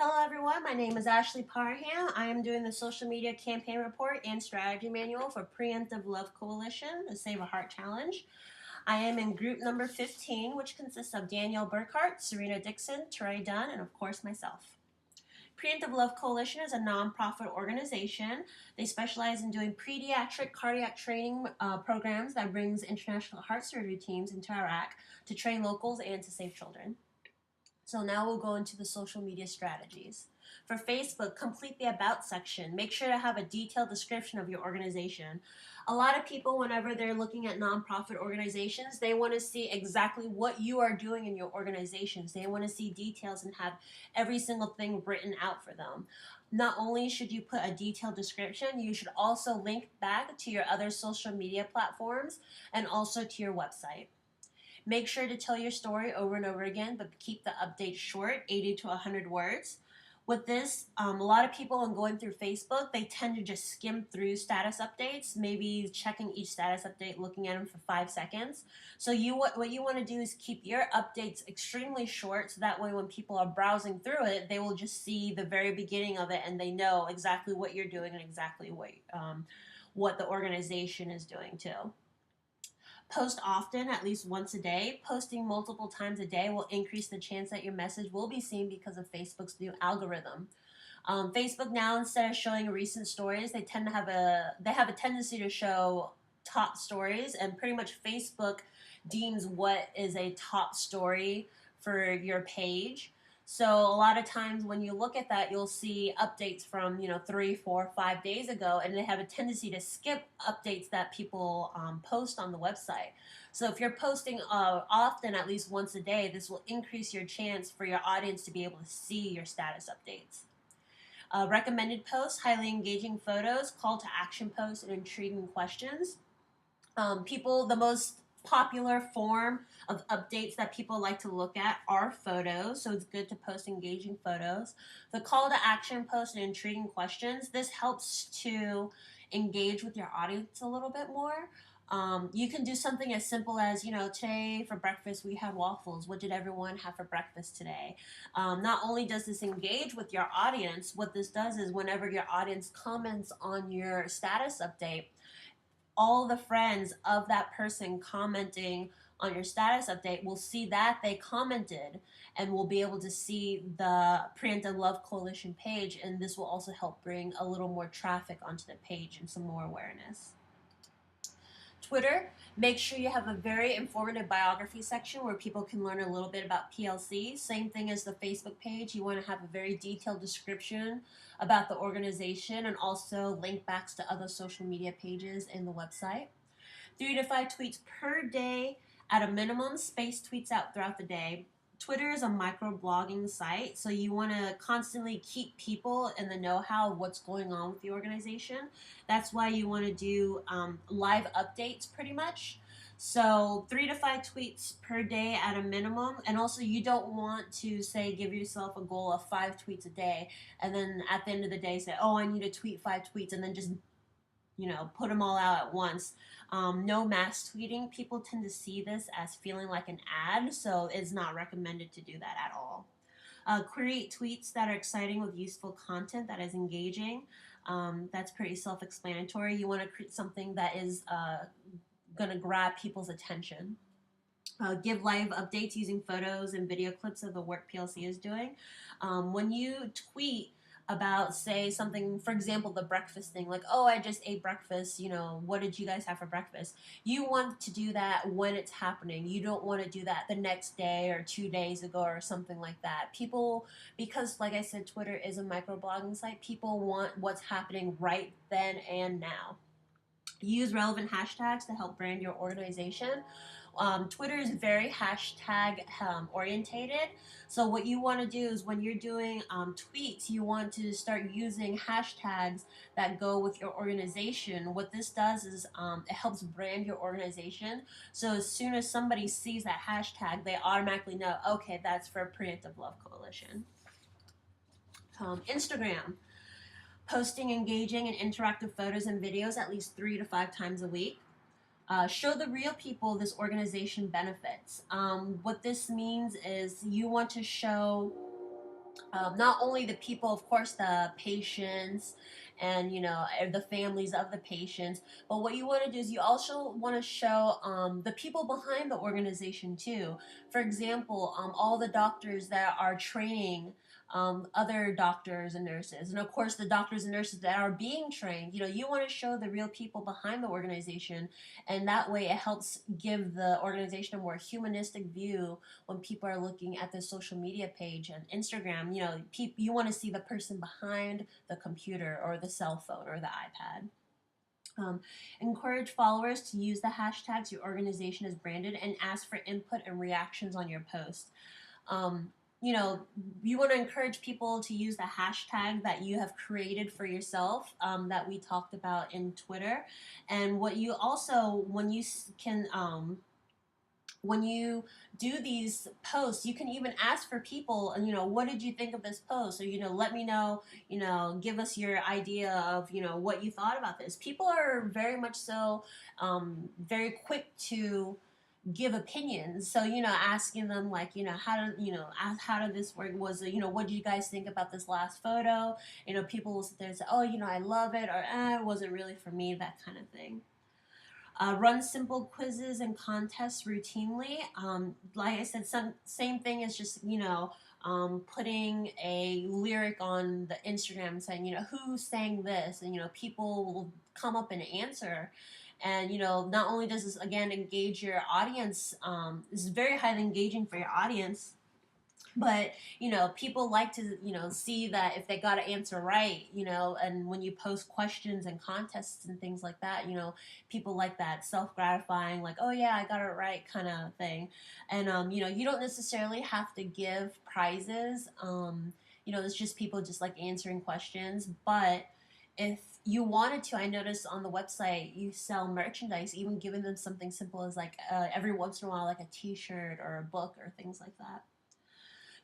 Hello everyone, my name is Ashley Parham. I am doing the social media campaign report and strategy manual for Preemptive Love Coalition, the Save a Heart Challenge. I am in group number 15, which consists of Danielle Burkhart, Serena Dixon, Teray Dunn, and of course myself. Preemptive Love Coalition is a nonprofit organization. They specialize in doing pediatric cardiac training programs that brings international heart surgery teams into Iraq to train locals and to save children. So now we'll go into the social media strategies. For Facebook, complete the About section. Make sure to have a detailed description of your organization. A lot of people, whenever they're looking at nonprofit organizations, they want to see exactly what you are doing in your organizations. They want to see details and have every single thing written out for them. Not only should you put a detailed description, you should also link back to your other social media platforms and also to your website. Make sure to tell your story over and over again, but keep the updates short, 80 to 100 words. With this, a lot of people when going through Facebook, they tend to just skim through status updates, maybe checking each status update, looking at them for 5 seconds. So what you want to do is keep your updates extremely short, so that way when people are browsing through it, they will just see the very beginning of it and they know exactly what you're doing and exactly what the organization is doing too. Post often, at least once a day. Posting multiple times a day will increase the chance that your message will be seen because of Facebook's new algorithm. Facebook now, instead of showing recent stories, they have a tendency to show top stories, and pretty much Facebook deems what is a top story for your page. So a lot of times when you look at that, you'll see updates from 3, 4, 5 days ago, and they have a tendency to skip updates that people post on the website. So if you're posting often, at least once a day, this will increase your chance for your audience to be able to see your status updates. Recommended posts, highly engaging photos, call to action posts, and intriguing questions. The most popular form of updates that people like to look at are photos, so it's good to post engaging photos. The call to action posts and intriguing questions, this helps to engage with your audience a little bit more. You can do something as simple as, today for breakfast we had waffles. What did everyone have for breakfast today? Not only does this engage with your audience, what this does is whenever your audience comments on your status update, all the friends of that person commenting on your status update will see that they commented and will be able to see the Preemptive Love Coalition page, and this will also help bring a little more traffic onto the page and some more awareness. Twitter, make sure you have a very informative biography section where people can learn a little bit about PLC. Same thing as the Facebook page. You want to have a very detailed description about the organization and also link backs to other social media pages in the website. 3 to 5 tweets per day at a minimum, space tweets out throughout the day. Twitter is a micro-blogging site, so you want to constantly keep people in the know-how of what's going on with the organization. That's why you want to do live updates pretty much. So 3 to 5 tweets per day at a minimum, and also you don't want to say give yourself a goal of 5 tweets a day, and then at the end of the day say, oh, I need to tweet 5 tweets, and then just put them all out at once. No mass tweeting. People tend to see this as feeling like an ad, so it's not recommended to do that at all. Create tweets that are exciting with useful content that is engaging. That's pretty self-explanatory. You want to create something that is going to grab people's attention. Give live updates using photos and video clips of the work PLC is doing. When you tweet about, say, something, for example, the breakfast thing, like, oh, I just ate breakfast, what did you guys have for breakfast? You want to do that when it's happening. You don't want to do that the next day or 2 days ago or something like that. People, because like I said, Twitter is a microblogging site, people want what's happening right then and now. Use relevant hashtags to help brand your organization. Twitter is very hashtag orientated. So what you want to do is when you're doing tweets, you want to start using hashtags that go with your organization. What this does is it helps brand your organization. So as soon as somebody sees that hashtag, they automatically know, okay, that's for Preemptive Love Coalition. Instagram. Posting engaging and interactive photos and videos at least 3 to 5 times a week. Show the real people this organization benefits. What this means is you want to show Not only the people, of course, the patients and the families of the patients, but what you want to do is you also want to show the people behind the organization too. For example, all the doctors that are training other doctors and nurses, and of course the doctors and nurses that are being trained. You want to show the real people behind the organization, and that way it helps give the organization a more humanistic view when people are looking at the social media page and Instagram. You want to see the person behind the computer or the cell phone or the iPad. Um, Encourage followers to use the hashtags your organization has branded and ask for input and reactions on your post. Um, you know, you want to encourage people to use the hashtag that you have created for yourself, that we talked about in Twitter. And what you also, when you do these posts, you can even ask for people, and what did you think of this post? Or let me know, give us your idea of what you thought about this. People are very much so very quick to give opinions. So asking them like how did this work? Was it, what do you guys think about this last photo? People will sit there and say, oh, I love it, or it wasn't really for me, that kind of thing. Run simple quizzes and contests routinely. Like I said, same thing as just putting a lyric on the Instagram saying who sang this, and people will come up and answer. And not only does this again engage your audience, this is very highly engaging for your audience, but people like to see that if they got to answer right, and when you post questions and contests and things like that, people like that self-gratifying, like, oh yeah, I got it right kind of thing. And you don't necessarily have to give prizes. It's just people just like answering questions. But if you wanted to, I noticed on the website you sell merchandise, even giving them something simple as like every once in a while, like a t-shirt or a book or things like that.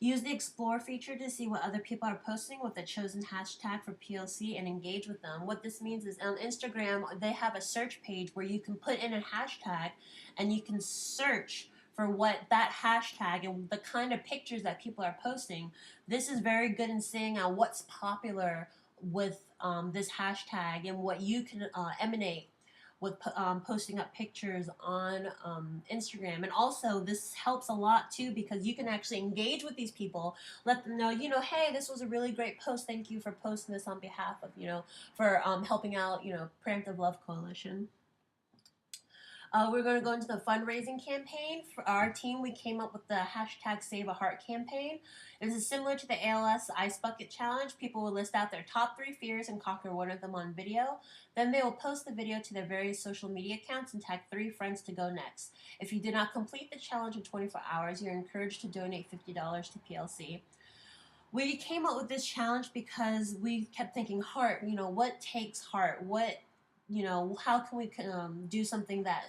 Use the Explore feature to see what other people are posting with the chosen hashtag for PLC and engage with them. What this means is on Instagram, they have a search page where you can put in a hashtag and you can search for what that hashtag and the kind of pictures that people are posting. This is very good in seeing what's popular with this hashtag and what you can emanate with posting up pictures on Instagram. And also this helps a lot too, because you can actually engage with these people, let them know, hey, this was a really great post, thank you for posting this on behalf of, for helping out, Preemptive Love Coalition. We're going to go into the fundraising campaign. For our team, we came up with the hashtag Save a Heart campaign. This is similar to the ALS Ice Bucket Challenge. People will list out their top 3 fears and conquer one of them on video. Then they will post the video to their various social media accounts and tag 3 friends to go next. If you did not complete the challenge in 24 hours, you're encouraged to donate $50 to PLC. We came up with this challenge because we kept thinking heart, what takes heart? How can we do something that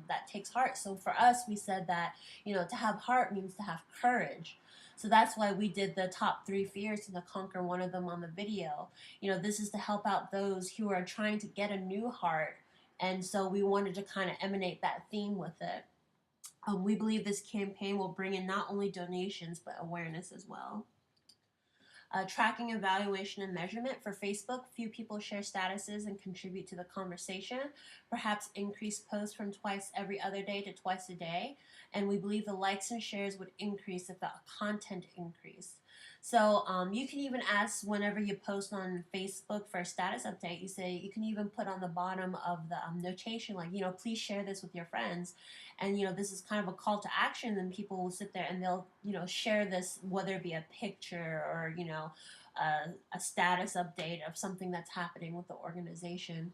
that takes heart? So for us, we said that to have heart means to have courage. So that's why we did the top 3 fears and to conquer one of them on the video. This is to help out those who are trying to get a new heart, and so we wanted to kind of emanate that theme with it. We believe this campaign will bring in not only donations but awareness as well. Tracking, evaluation, and measurement. For Facebook, few people share statuses and contribute to the conversation. Perhaps increase posts from twice every other day to twice a day. And we believe the likes and shares would increase if the content increased. So you can even ask whenever you post on Facebook for a status update, you can even put on the bottom of the notation, like, please share this with your friends. And, this is kind of a call to action, and people will sit there and they'll, share this, whether it be a picture or, a status update of something that's happening with the organization.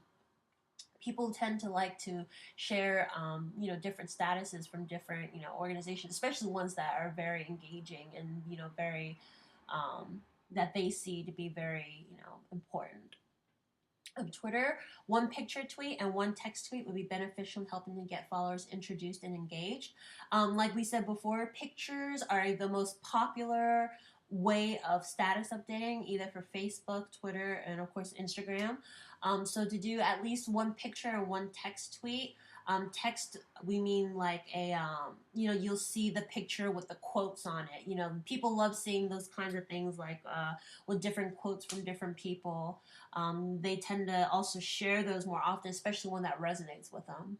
People tend to like to share, different statuses from different, organizations, especially ones that are very engaging and, very, that they see to be very, important. Of Twitter, 1 picture tweet and 1 text tweet would be beneficial in helping to get followers introduced and engaged. Like we said before, pictures are the most popular way of status updating, either for Facebook, Twitter, and of course Instagram. So to do at least 1 picture and 1 text tweet, Text, we mean like you'll see the picture with the quotes on it. People love seeing those kinds of things, like with different quotes from different people. They tend to also share those more often, especially one that resonates with them.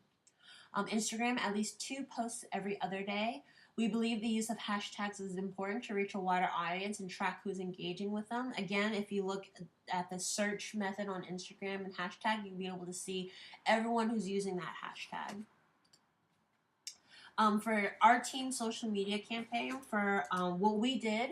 Instagram, at least 2 posts every other day. We believe the use of hashtags is important to reach a wider audience and track who's engaging with them. Again, if you look at the search method on Instagram and hashtag, you'll be able to see everyone who's using that hashtag. For our team social media campaign, for what we did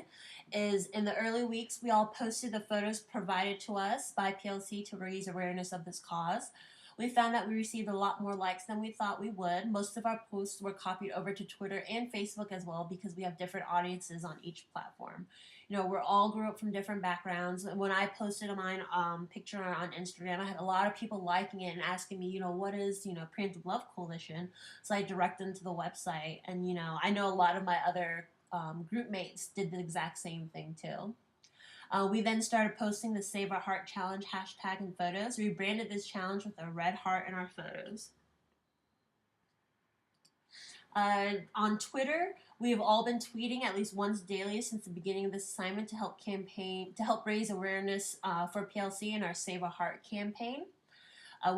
is in the early weeks, we all posted the photos provided to us by PLC to raise awareness of this cause. We found that we received a lot more likes than we thought we would. Most of our posts were copied over to Twitter and Facebook as well, because we have different audiences on each platform. We're all grew up from different backgrounds. When I posted mine picture on Instagram, I had a lot of people liking it and asking me, what is, Preemptive Love Coalition? So I direct them to the website. And, I know a lot of my other group mates did the exact same thing too. We then started posting the Save Our Heart Challenge hashtag and photos. We branded this challenge with a red heart in our photos. On Twitter, we have all been tweeting at least once daily since the beginning of this assignment to help raise awareness for PLC and our Save a Heart campaign.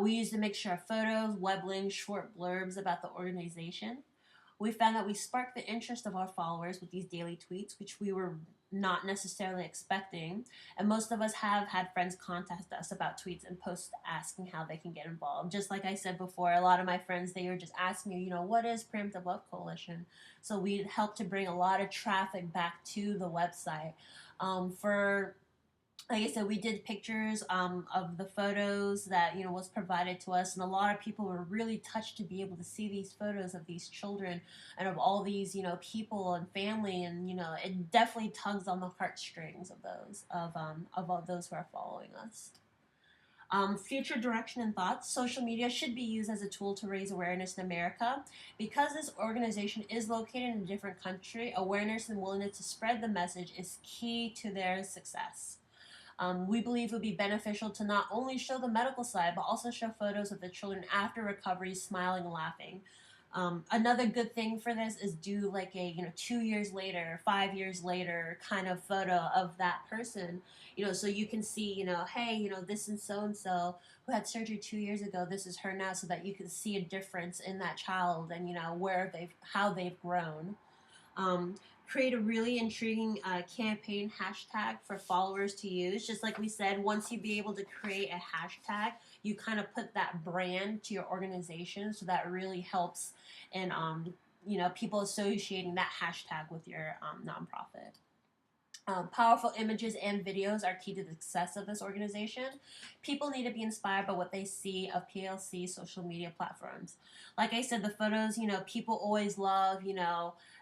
We used a mixture of photos, web links, short blurbs about the organization. We found that we sparked the interest of our followers with these daily tweets, which we were not necessarily expecting. And most of us have had friends contact us about tweets and posts asking how they can get involved. Just like I said before, a lot of my friends, they were just asking me, what is Preemptive Love Coalition? So we helped to bring a lot of traffic back to the website. Like I said, we did pictures of the photos that was provided to us, and a lot of people were really touched to be able to see these photos of these children and of all these people and family, and it definitely tugs on the heartstrings of those who are following us. Future direction and thoughts. Social media should be used as a tool to raise awareness in America. Because this organization is located in a different country, awareness and willingness to spread the message is key to their success. We believe it would be beneficial to not only show the medical side, but also show photos of the children after recovery, smiling and laughing. Another good thing for this is do like a 2 years later, 5 years later kind of photo of that person, so you can see, hey, this is so and so who had surgery 2 years ago. This is her now, so that you can see a difference in that child and how they've grown. Create a really intriguing campaign hashtag for followers to use. Just like we said, once you be able to create a hashtag, you kind of put that brand to your organization, so that really helps in people associating that hashtag with your nonprofit. Powerful images and videos are key to the success of this organization. People need to be inspired by what they see of PLC social media platforms. Like I said, the photos, people always love,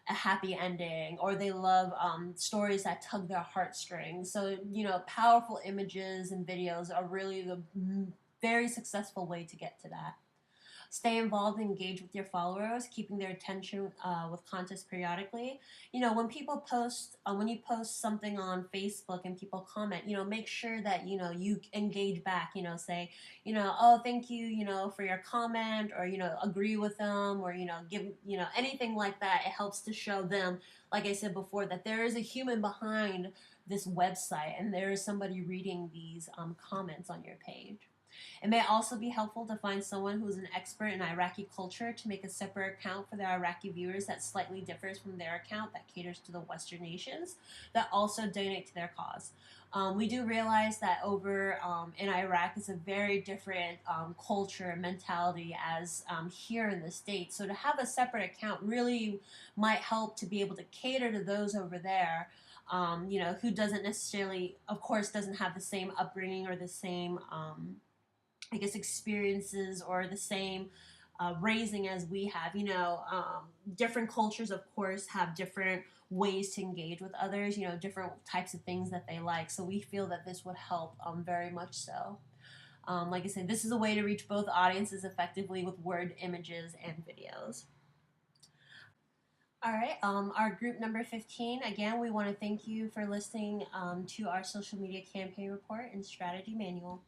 a happy ending, or they love stories that tug their heartstrings. So, powerful images and videos are really the very successful way to get to that. Stay involved and engage with your followers, keeping their attention with contests periodically. When people post, when you post something on Facebook and people comment, make sure that, you engage back, say, oh, thank you, for your comment, or, agree with them, or, give, anything like that. It helps to show them, like I said before, that there is a human behind this website, and there is somebody reading these comments on your page. It may also be helpful to find someone who is an expert in Iraqi culture to make a separate account for their Iraqi viewers that slightly differs from their account that caters to the Western nations that also donate to their cause. We do realize that over in Iraq is a very different culture and mentality as here in the States. So to have a separate account really might help to be able to cater to those over there, who doesn't necessarily, of course, doesn't have the same upbringing or the same experiences or the same raising as we have. Different cultures, of course, have different ways to engage with others, different types of things that they like. So we feel that this would help very much so. Like I said, this is a way to reach both audiences effectively with word, images, and videos. All right, our group number 15, again, we want to thank you for listening to our social media campaign report and strategy manual.